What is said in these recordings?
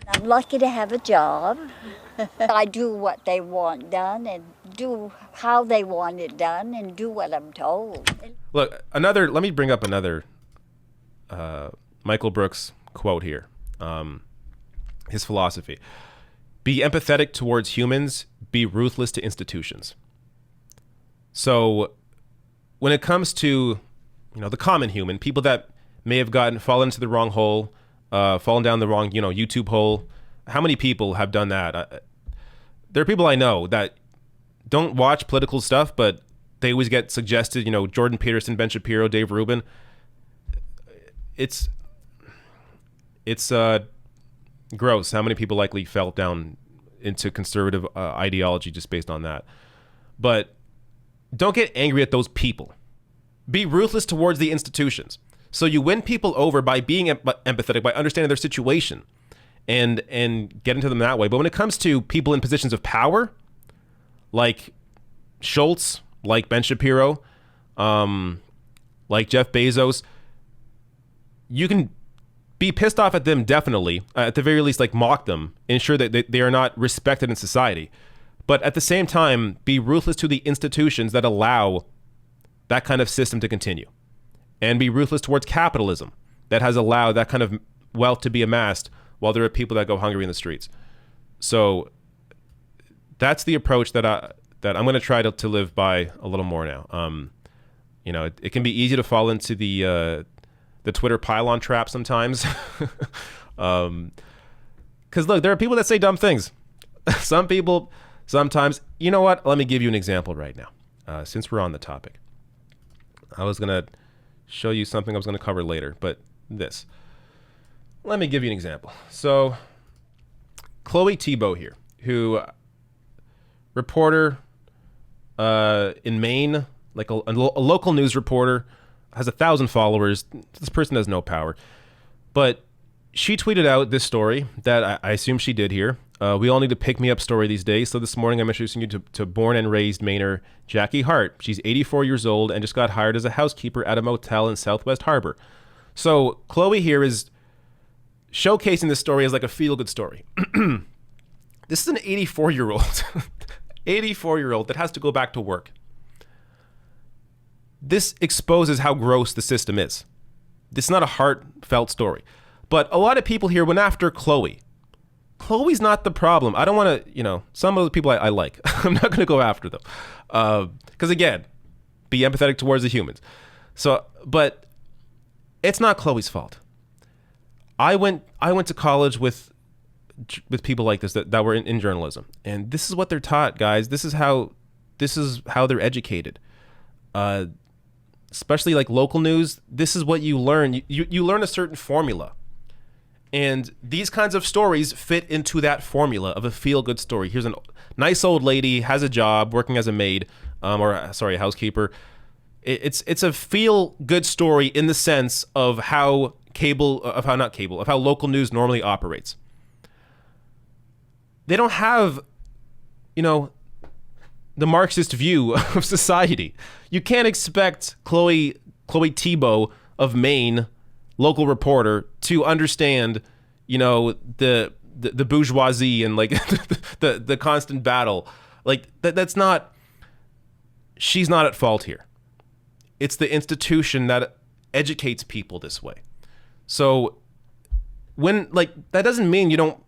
I'm lucky to have a job. I do what they want done and do how they want it done and do what I'm told. Look, let me bring up another Michael Brooks quote here. His philosophy: be empathetic towards humans, be ruthless to institutions. So when it comes to, the common human, people that may have fallen into the wrong hole, fallen down the wrong, YouTube hole, how many people have done that? There are people I know that don't watch political stuff, but they always get suggested, Jordan Peterson, Ben Shapiro, Dave Rubin. It's gross how many people likely fell down into conservative ideology just based on that. But don't get angry at those people. Be ruthless towards the institutions. So you win people over by being empathetic, by understanding their situation and getting to them that way. But when it comes to people in positions of power, like Schultz, like Ben Shapiro, like Jeff Bezos, you can be pissed off at them, definitely. At the very least, like, mock them, ensure that they are not respected in society. But at the same time, be ruthless to the institutions that allow that kind of system to continue. And be ruthless towards capitalism that has allowed that kind of wealth to be amassed while there are people that go hungry in the streets. So that's the approach that I'm going to try to live by a little more now. It can be easy to fall into the Twitter pylon trap sometimes. Because look, there are people that say dumb things. Some people sometimes, you know what? Let me give you an example right now. Since we're on the topic, I was going to show you something I was going to cover later, but this. Let me give you an example. So, Chloe Thibault here, who reporter in Maine, like a local news reporter, has 1,000 followers. This person has no power. But she tweeted out this story that I assume she did here. We all need a pick-me-up story these days. So this morning I'm introducing you to born and raised Mainer Jackie Hart. She's 84 years old and just got hired as a housekeeper at a motel in Southwest Harbor. So Chloe here is showcasing this story as like a feel-good story. This is an 84-year-old. 84-year-old that has to go back to work. This exposes how gross the system is. This is not a heartfelt story. But a lot of people here went after Chloe. Chloe's not the problem. I don't want to, some of the people I like. I'm not going to go after them. Because again, be empathetic towards the humans. So, but it's not Chloe's fault. I went to college with people like this that were in journalism. And this is what they're taught, guys. This is how they're educated. Especially like local news, this is what you learn. You learn a certain formula. And these kinds of stories fit into that formula of a feel-good story. Here's a nice old lady, has a job, working as a maid, housekeeper. It's a feel-good story in the sense of how local news normally operates. They don't have, the Marxist view of society. You can't expect Chloe Thibault of Maine, local reporter, to understand, the bourgeoisie and like the constant battle. Like that's not. She's not at fault here. It's the institution that educates people this way. So when that doesn't mean you don't,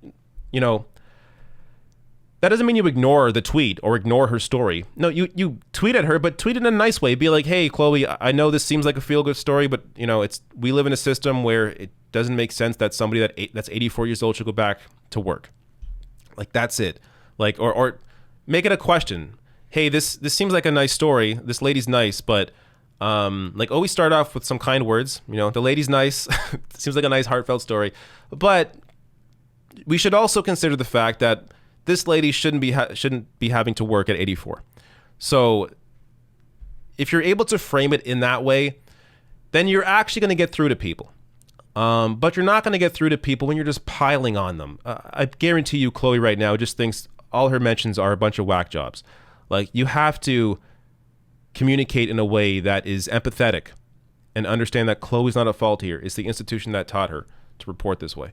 that doesn't mean you ignore the tweet or ignore her story. No, you tweet at her, but tweet it in a nice way. Be like, hey, Chloe, I know this seems like a feel-good story, but we live in a system where it doesn't make sense that somebody that's 84 years old should go back to work. Like, that's it. Like, or make it a question. Hey, this seems like a nice story. This lady's nice, but always start off with some kind words. The lady's nice. Seems like a nice heartfelt story, but we should also consider the fact that this lady shouldn't be having to work at 84. So if you're able to frame it in that way, then you're actually going to get through to people. But you're not going to get through to people when you're just piling on them. I guarantee you, Chloe right now just thinks all her mentions are a bunch of whack jobs. Like, you have to communicate in a way that is empathetic and understand that Chloe's not at fault here. It's the institution that taught her to report this way.